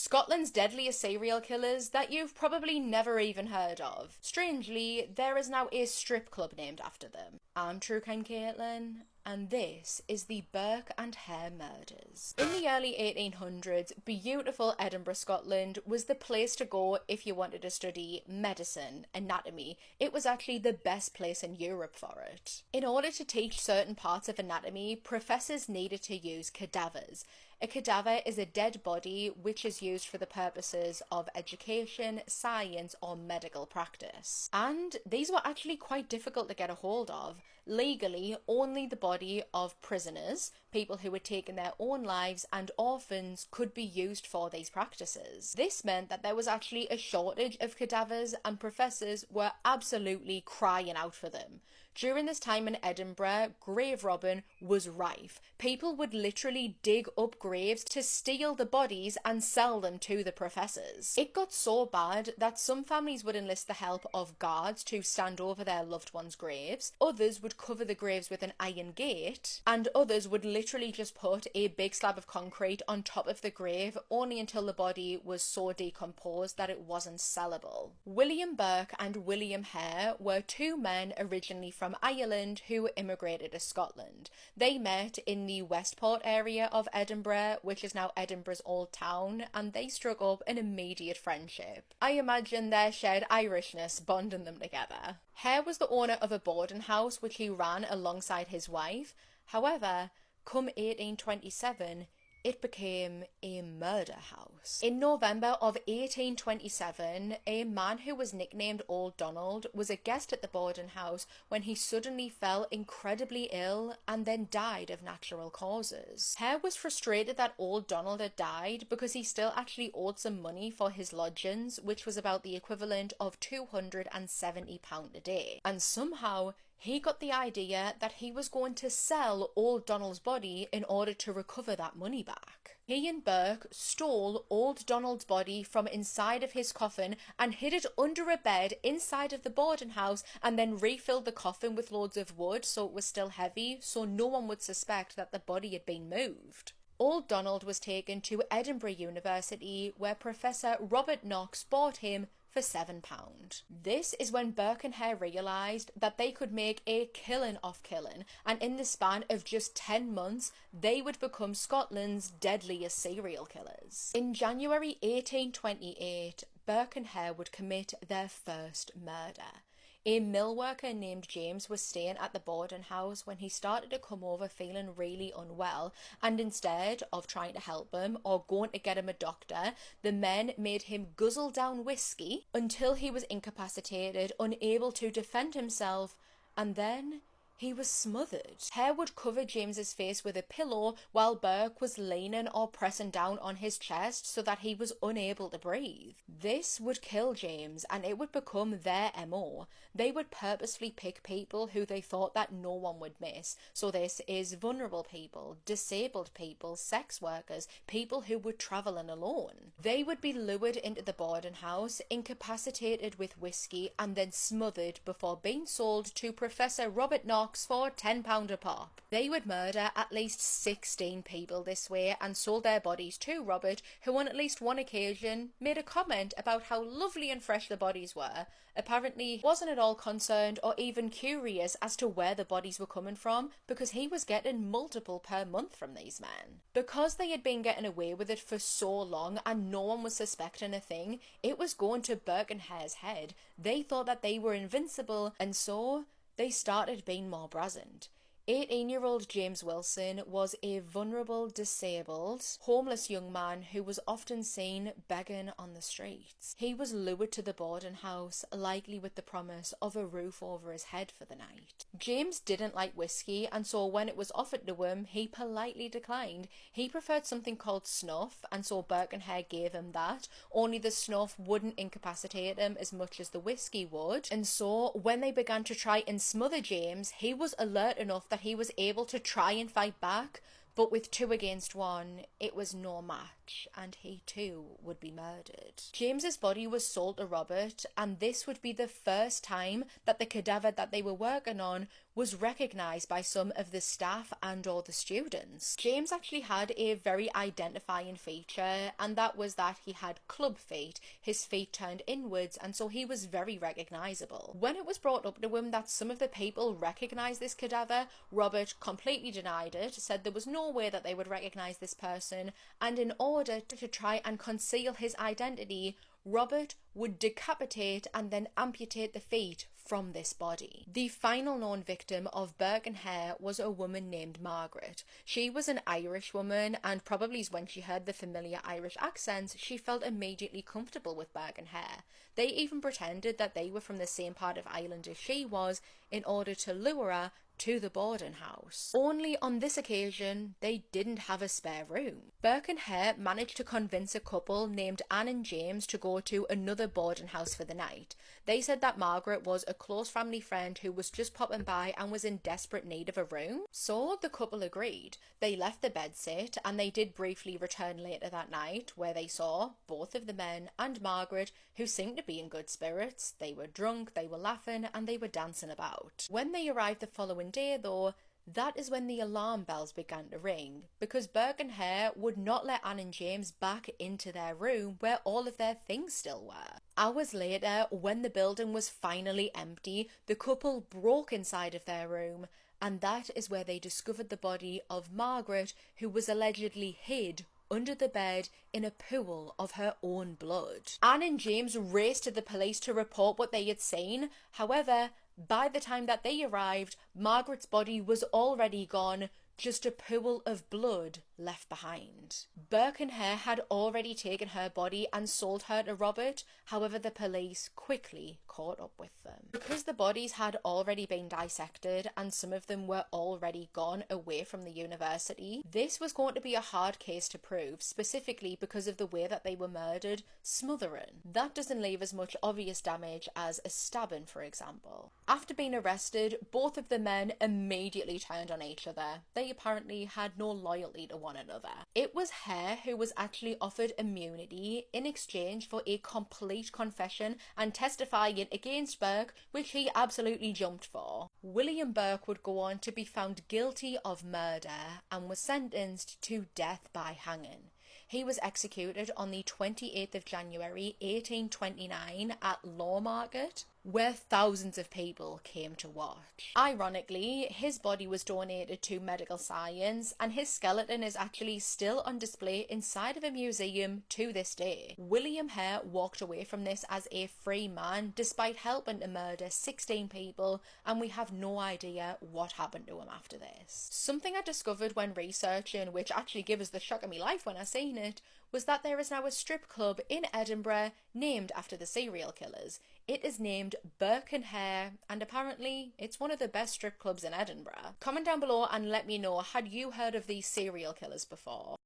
Scotland's deadliest serial killers that you've probably never even heard of. Strangely, there is now a strip club named after them. I'm True Crime Caitlin, and this is the Burke and Hare murders. In the early 1800s, beautiful Edinburgh, Scotland was the place to go if you wanted to study medicine, anatomy. It was actually the best place in Europe for it. In order to teach certain parts of anatomy, professors needed to use cadavers. A cadaver is a dead body which is used for the purposes of education, science, or medical practice. And these were actually quite difficult to get a hold of. Legally, only the body of prisoners, people who had taken their own lives, and orphans could be used for these practices. This meant that there was actually a shortage of cadavers, and professors were absolutely crying out for them. During this time in Edinburgh, grave robbing was rife. People would literally dig up graves to steal the bodies and sell them to the professors. It got so bad that some families would enlist the help of guards to stand over their loved ones' graves, others would cover the graves with an iron gate, and others would literally just put a big slab of concrete on top of the grave only until the body was so decomposed that it wasn't sellable. William Burke and William Hare were two men originally from Ireland who immigrated to Scotland. They met in the Westport area of Edinburgh, which is now Edinburgh's old town, and they struck up an immediate friendship. I imagine their shared Irishness bonding them together. Hare was the owner of a boarding house which he ran alongside his wife. However, come 1827, it became a murder house. In November of 1827, a man who was nicknamed Old Donald was a guest at the boarding house when he suddenly fell incredibly ill and then died of natural causes. Hare was frustrated that Old Donald had died because he still actually owed some money for his lodgings, which was about the equivalent of £270 a day. And somehow, he got the idea that he was going to sell Old Donald's body in order to recover that money back. He and Burke stole Old Donald's body from inside of his coffin and hid it under a bed inside of the boarding house, and then refilled the coffin with loads of wood so it was still heavy, so no one would suspect that the body had been moved. Old Donald was taken to Edinburgh University, where Professor Robert Knox bought him for £7. This is when Burke and Hare realised that they could make a killing off killing, and in the span of just 10 months, they would become Scotland's deadliest serial killers. In January 1828, Burke and Hare would commit their first murder. A mill worker named James was staying at the boarding house when he started to come over feeling really unwell, and instead of trying to help him or going to get him a doctor, the men made him guzzle down whiskey until he was incapacitated, unable to defend himself, and then he was smothered. Hare would cover James's face with a pillow while Burke was leaning or pressing down on his chest so that he was unable to breathe. This would kill James, and it would become their MO. They would purposefully pick people who they thought that no one would miss. So this is vulnerable people, disabled people, sex workers, people who were travelling alone. They would be lured into the boarding house, incapacitated with whiskey, and then smothered before being sold to Professor Robert Knox for £10 a pop. They would murder at least 16 people this way and sold their bodies to Robert, who on at least one occasion made a comment about how lovely and fresh the bodies were. Apparently wasn't at all concerned or even curious as to where the bodies were coming from, because he was getting multiple per month from these men. Because they had been getting away with it for so long and no one was suspecting a thing, it was going to Burke and Hare's head. They thought that they were invincible, and so they started being more brazened. 18-year-old James Wilson was a vulnerable, disabled, homeless young man who was often seen begging on the streets. He was lured to the boarding house, likely with the promise of a roof over his head for the night. James didn't like whiskey, and so when it was offered to him, he politely declined. He preferred something called snuff, and so Burke and Hare gave him that, only the snuff wouldn't incapacitate him as much as the whiskey would, and so when they began to try and smother James, he was alert enough that he was able to try and fight back, but with 2 against 1, it was no match. watch, and he too would be murdered. James's body was sold to Robert, and this would be the first time that the cadaver that they were working on was recognised by some of the staff and or the students. James actually had a very identifying feature, and that was that he had club feet, his feet turned inwards, and so he was very recognisable. When it was brought up to him that some of the people recognised this cadaver, Robert completely denied it, said there was no way that they would recognise this person, and in order to try and conceal his identity, Robert would decapitate and then amputate the feet from this body. The final known victim of Burke and Hare was a woman named Margaret. She was an Irish woman, and probably when she heard the familiar Irish accents, she felt immediately comfortable with Burke and Hare. They even pretended that they were from the same part of Ireland as she was in order to lure her to the boarding house. Only on this occasion, they didn't have a spare room. Burke and Hare managed to convince a couple named Anne and James to go to another boarding house for the night. They said that Margaret was a close family friend who was just popping by and was in desperate need of a room. So the couple agreed. They left the bedsit, and they did briefly return later that night, where they saw both of the men and Margaret, who seemed to be in good spirits. They were drunk, they were laughing, and they were dancing about. When they arrived the following day though, that is when the alarm bells began to ring, because Burke and Hare would not let Anne and James back into their room where all of their things still were. Hours later, when the building was finally empty, the couple broke inside of their room, and that is where they discovered the body of Margaret, who was allegedly hid under the bed in a pool of her own blood. Anne and James raced to the police to report what they had seen. However, by the time that they arrived, Margaret's body was already gone, just a pool of blood left behind. Burke and Hare had already taken her body and sold her to Robert, however the police quickly caught up with them. Because the bodies had already been dissected and some of them were already gone away from the university, this was going to be a hard case to prove, specifically because of the way that they were murdered, smothering. That doesn't leave as much obvious damage as a stabbing, for example. After being arrested, both of the men immediately turned on each other. They apparently had no loyalty to one another. It was Hare who was actually offered immunity in exchange for a complete confession and testifying against Burke, which he absolutely jumped for. William Burke would go on to be found guilty of murder and was sentenced to death by hanging. He was executed on the 28th of January 1829 at Lawmarket, where thousands of people came to watch. Ironically, his body was donated to medical science, and his skeleton is actually still on display inside of a museum to this day. William Hare walked away from this as a free man, despite helping to murder 16 people, and we have no idea what happened to him after this. Something I discovered when researching, which actually gave us the shock of my life when I seen it, was that there is now a strip club in Edinburgh named after the serial killers. It is named Burke and Hare, and apparently it's one of the best strip clubs in Edinburgh. Comment down below and let me know, had you heard of these serial killers before?